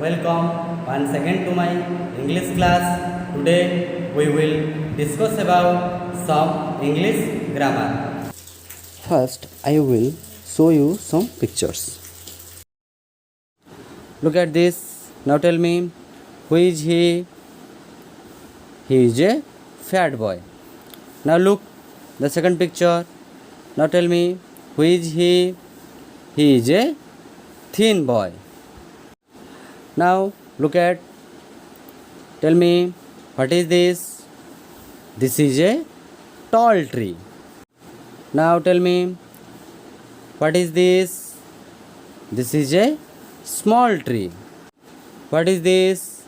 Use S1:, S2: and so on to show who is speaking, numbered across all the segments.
S1: welcome once again to my English class. Today we will discuss about some English grammar.
S2: First, I will show you some pictures. Look at this. Now tell me, who is he? He is a fat boy. Now look the second picture. Now tell me, who is he? He is a thin boy. Now look at. Tell me, what is this? This is a tall tree. Now tell me, what is this? This is a small tree. What is this?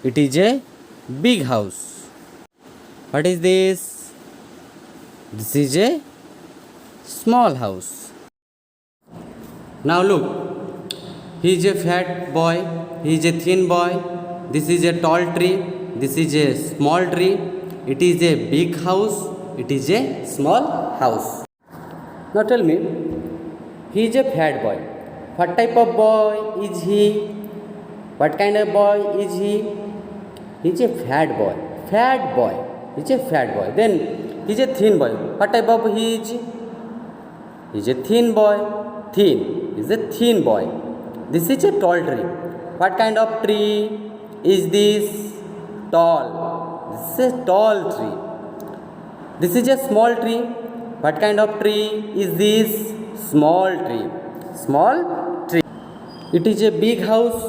S2: It is a big house. What is this? This is a small house. Now look, he is a fat boy, he is a thin boy, this is a tall tree, this is a small tree, it is a big house, it is a small house. Now tell me, he is a fat boy. What type of boy is he? What kind of boy is he? He is a fat boy. Fat boy. He is a fat boy. Then he is a thin boy. What type of he is? He is a thin boy. Thin. He is a thin boy. This is a tall tree. What kind of tree is this? Tall. This is a tall tree. This is a small tree. What kind of tree is this? Small tree. Small tree. It is a big house.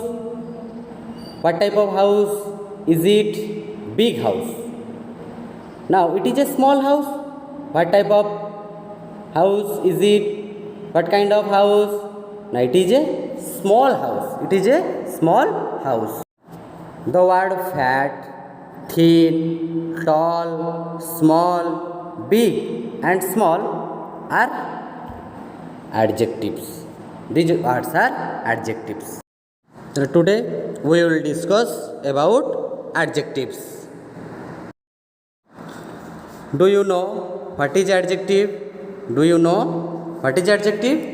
S2: What type of house is it? Big house. Now it is a small house. What type of house is it? What kind of house? Now it is a small house. It is a small house. The word fat, thin, tall, small, big and small are adjectives. These words are adjectives. So today we will discuss about adjectives. Do you know what is adjective? Do you know what is adjective?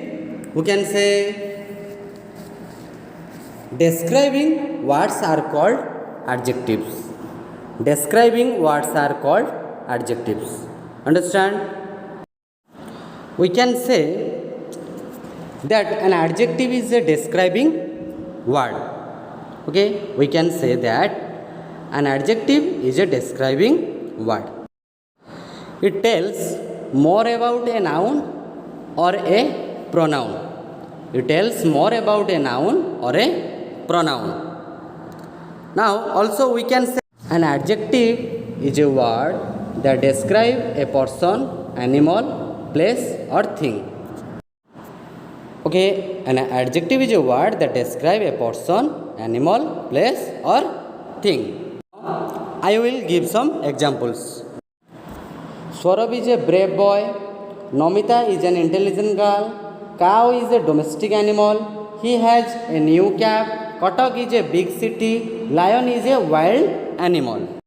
S2: We can say describing words are called adjectives. Describing words are called adjectives. Understand? We can say that an adjective is a describing word. Okay, we can say that an adjective is a describing word. It tells more about a noun or a pronoun. It tells more about a noun or a pronoun. Now also we can say an adjective is a word that describes a person, animal, place or thing. Okay, an adjective is a word that describes a person, animal, place or thing. I will give some examples. Swarab is a brave boy. Nomita is an intelligent girl. Cow is a domestic animal. He has a new cap. Cuttack is a big city. Lion is a wild animal.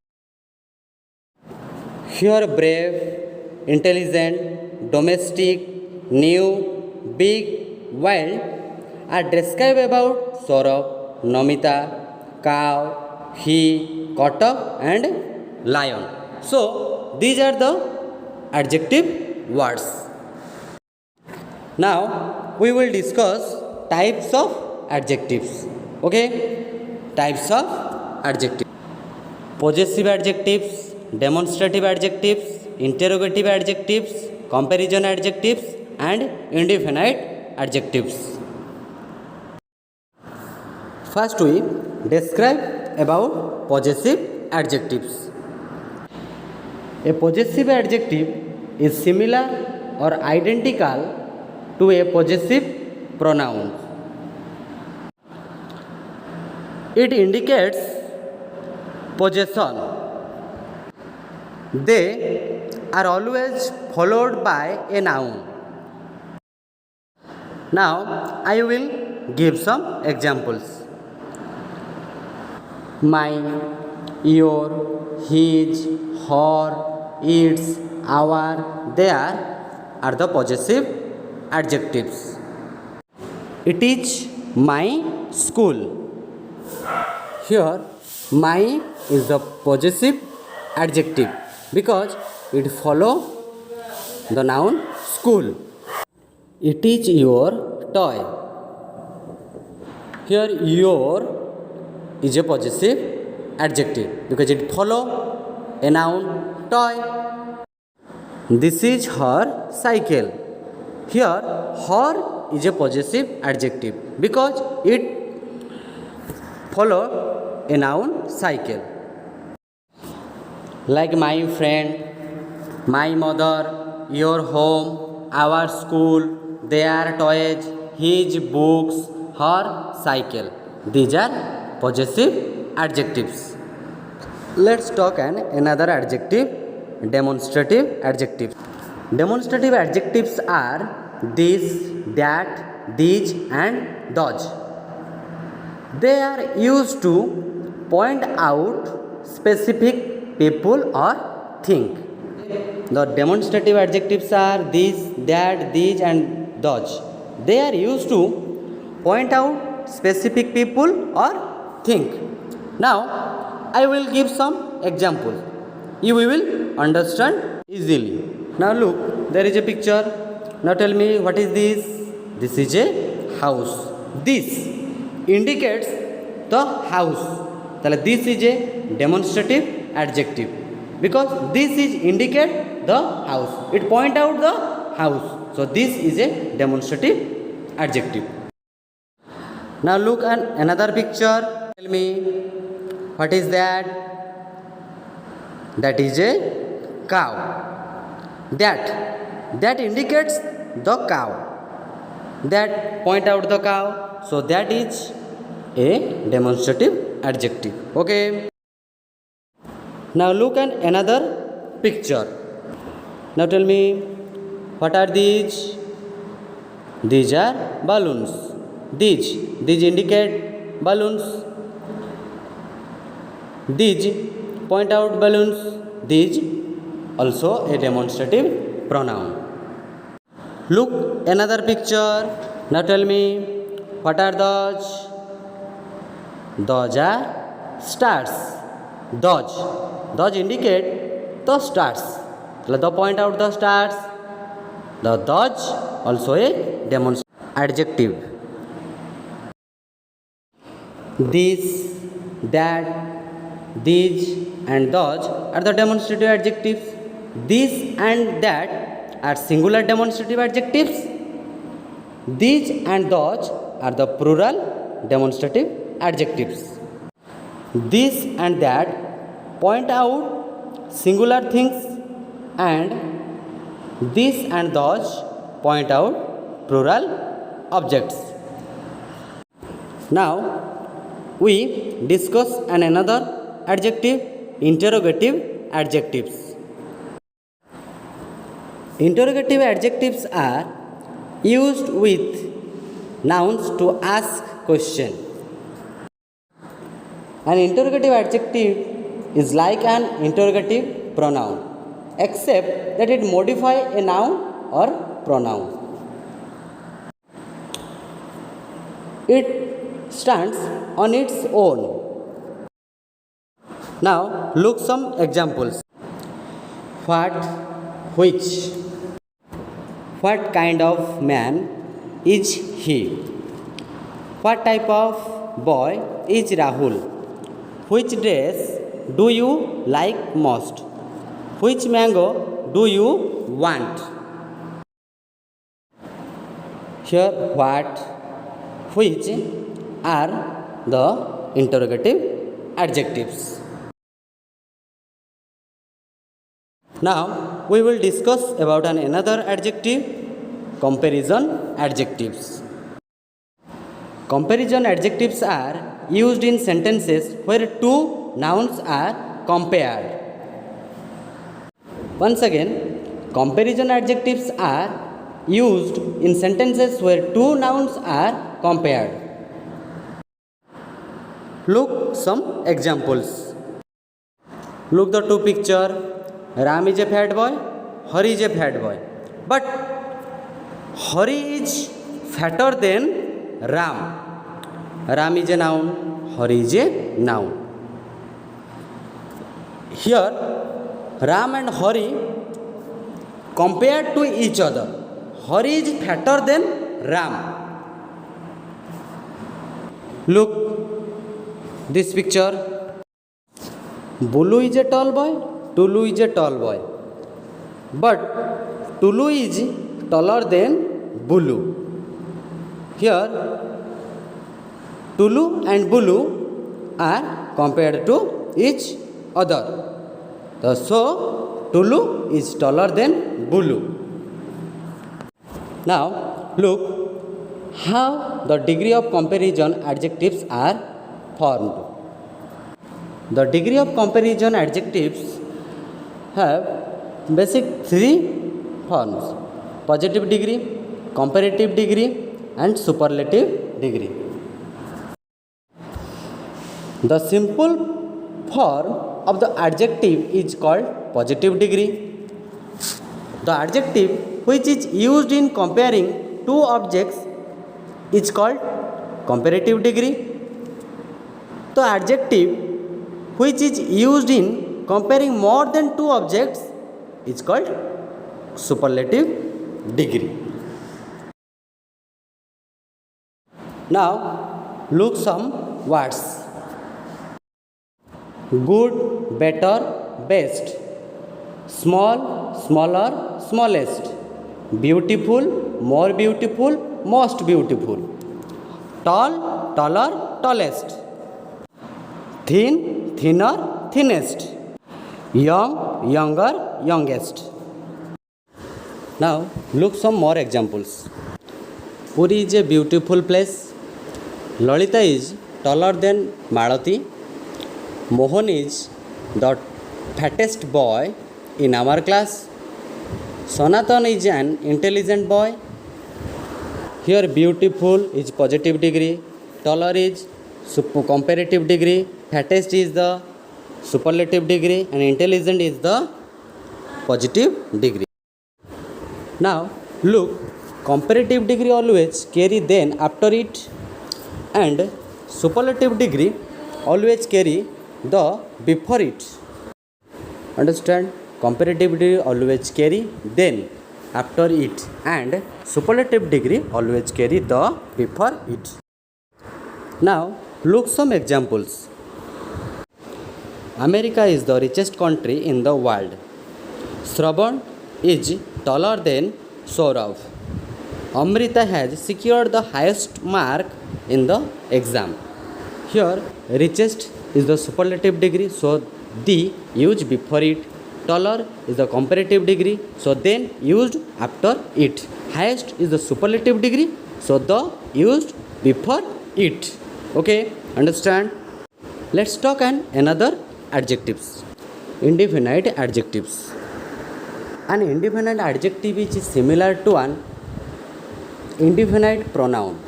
S2: Here brave, intelligent, domestic, new, big, wild are described about Saurabh, Nomita, cow, he, Cuttack and lion. So these are the adjective words. Now we will discuss types of adjectives. Okay, types of adjectives. Possessive adjectives, demonstrative adjectives, interrogative adjectives, comparison adjectives and indefinite adjectives. First we describe about possessive adjectives. A possessive adjective is similar or identical to a possessive pronoun. It indicates possession. They are always followed by a noun. Now I will give some examples. Mine, your, his, her, its, our, their are the possessive adjectives. It is my school. Here, my is the possessive adjective because it follow the noun school. It is your toy. Here, your is a possessive adjective because it follow a noun toy. This is her cycle. Here, her is a possessive adjective because it follow a noun cycle. Like my friend, my mother, your home, our school, their toys, his books, her cycle. These are possessive adjectives. Let's talk another adjective, demonstrative adjectives. Demonstrative adjectives are this, that, these and those. They are used to point out specific people or thing. The demonstrative adjectives are this, that, these and those. They are used to point out specific people or thing. Now, I will give some examples. You will understand easily. Now look, there is a picture. Now tell me, what is this? This is a house. This indicates the house. This is a demonstrative adjective because this is indicate the house. It point out the house. So this is a demonstrative adjective. Now look at another picture. Tell me, what is that? That is a cow. That indicates the cow. That point out the cow. So that is a demonstrative adjective. Okay. Now look at another picture. Now tell me, what are these? These are balloons. These indicate balloons. These point out balloons. These also a demonstrative pronoun. Look another picture. Now tell me, what are those? Those are stars. Those indicate the stars. The point out the stars. The those also a demonstrative adjective. This, that, these and those are the demonstrative adjectives. This and that are singular demonstrative adjectives. These and those are the plural demonstrative adjectives. This and that point out singular things and this and those point out plural objects. Now we discuss another adjective, interrogative adjectives. Interrogative adjectives are used with nouns to ask question. An interrogative adjective is like an interrogative pronoun, except that it modifies a noun or pronoun. It stands on its own. Now look some examples. What, which. What kind of man is he? What type of boy is Rahul? Which dress do you like most? Which mango do you want? Here what, which are the interrogative adjectives. Now we will discuss about another adjective, comparison adjectives. Comparison adjectives are used in sentences where two nouns are compared. Once again, comparison adjectives are used in sentences where two nouns are compared. Look some examples. Look the two picture. Ram is a fat boy, Hari is a fat boy. But Hari is fatter than Ram. Ram is a noun, Hari is a noun. Here Ram and Hari compared to each other. Hari is fatter than Ram. Look this picture. Bulu is a tall boy, Tulu is a tall boy. But Tulu is taller than Bulu. Here Tulu and Bulu are compared to each other. So Tulu is taller than Bulu. Now look how the degree of comparison adjectives are formed. The degree of comparison adjectives have basic three forms: positive degree, comparative degree and superlative degree. The simple form of the adjective is called positive degree. The adjective which is used in comparing two objects is called comparative degree. The adjective which is used in comparing more than two objects is called superlative degree. Now look some words: good, better, best, small, smaller, smallest, beautiful, more beautiful, most beautiful, tall, taller, tallest, thin, thinner, thinnest, young, younger, youngest. Now look some more examples. Puri is a beautiful place. Lalita is taller than Malati. Mohan is the fattest boy in our class. Sanatan is an intelligent boy. Here beautiful is positive degree, taller is comparative degree, fattest is the superlative degree and intelligent is the positive degree. Now look, comparative degree always carry then after it and superlative degree always carry the before it. Understand? Comparative degree always carry then after it and superlative degree always carry the before it. Now look some examples. America is the richest country in the world. Shravan is taller than Saurav. Amrita has secured the highest mark in the exam. Here richest is the superlative degree, so the used before it. Taller is the comparative degree, so then used after it. Highest is the superlative degree, so the used before it. Okay, understand? Let's talk on another adjectives. Indefinite adjectives. An indefinite adjective is similar to an indefinite pronoun,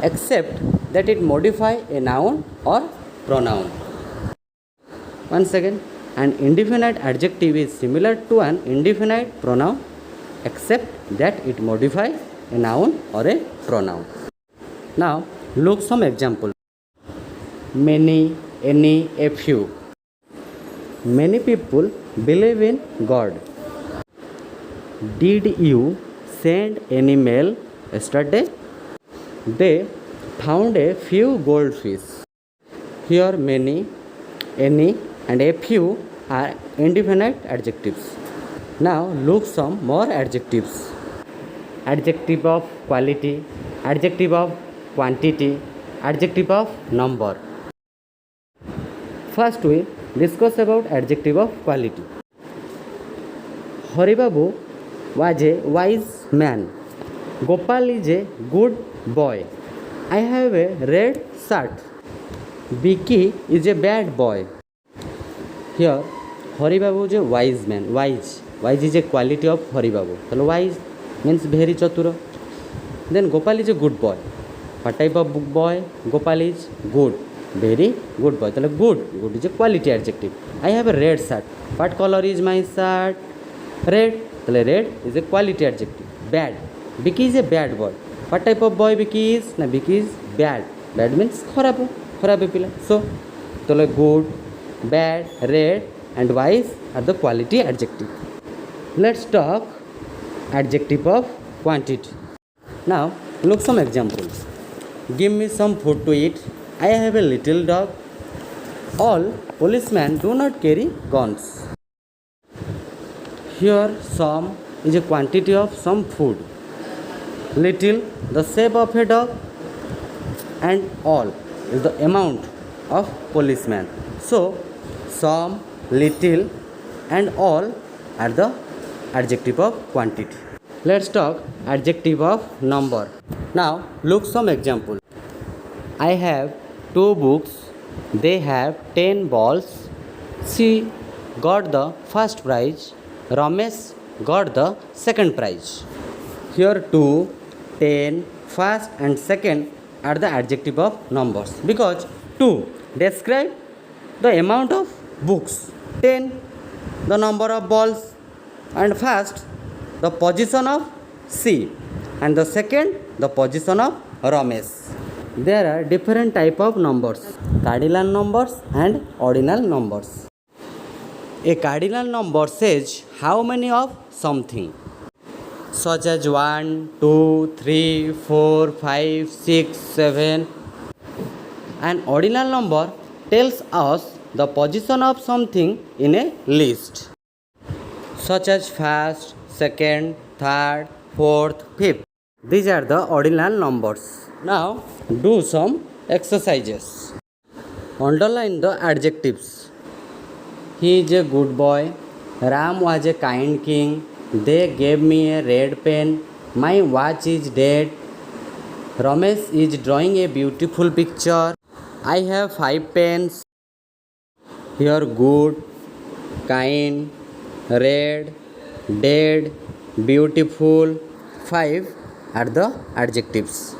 S2: except that it modifies a noun or pronoun. Once again, an indefinite adjective is similar to an indefinite pronoun, except that it modifies a noun or a pronoun. Now look some examples. Many, any, a few. Many people believe in God. Did you send any mail yesterday? They found a few goldfish. Here many, any and a few are indefinite adjectives. Now look some more adjectives. Adjective of quality, adjective of quantity, adjective of number. First we discuss about adjective of quality. Haribabu was a wise man. Gopal is a good boy. I have a red shirt. Vicky is a bad boy. Here Haribabu is a wise man. Wise is a quality of Haribabu. So wise means very chatura. Then Gopal is a good boy. What type of boy? Gopal is good. Very good boy. So good is a quality adjective. I have a red shirt. What color is my shirt? Red. So red is a quality adjective. Bad. Vicky is a bad boy. What type of boy Vicky is? Na Vicky is bad. Bad means kharabu. खराब पिला so तो good bad red and wise are the quality adjective let's talk adjective of quantity now look some examples give me some food to eat I have a little dog all policemen do not carry guns here some is a quantity of some food little the shape of a dog and all is the amount of policemen so some little and all are the adjective of quantity let's talk adjective of number now look some example I have 2 books they have 10 balls she got the first prize Ramesh got the second prize here 2 10 first and second are the adjective of numbers because 2 describe the amount of books 10 the number of balls and first the position of she and the second the position of Ramesh there are different type of numbers cardinal numbers and ordinal numbers a cardinal number says how many of something such as 1 2 3 4 5 6 7 an ordinal number tells us the position of something in a list such as first second third fourth fifth these are the ordinal numbers now do some exercises underline the adjectives he is a good boy Ram was a kind king they gave me a red pen my watch is dead Ramesh is drawing a beautiful picture I have 5 pens here good kind red dead beautiful 5 are the adjectives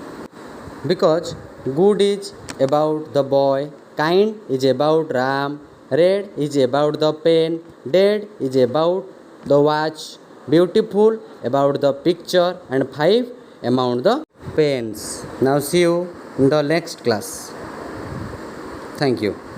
S2: because good is about the boy kind is about Ram red is about the pen dead is about the watch beautiful about the picture and 5 amount the pens now see you in the next class thank you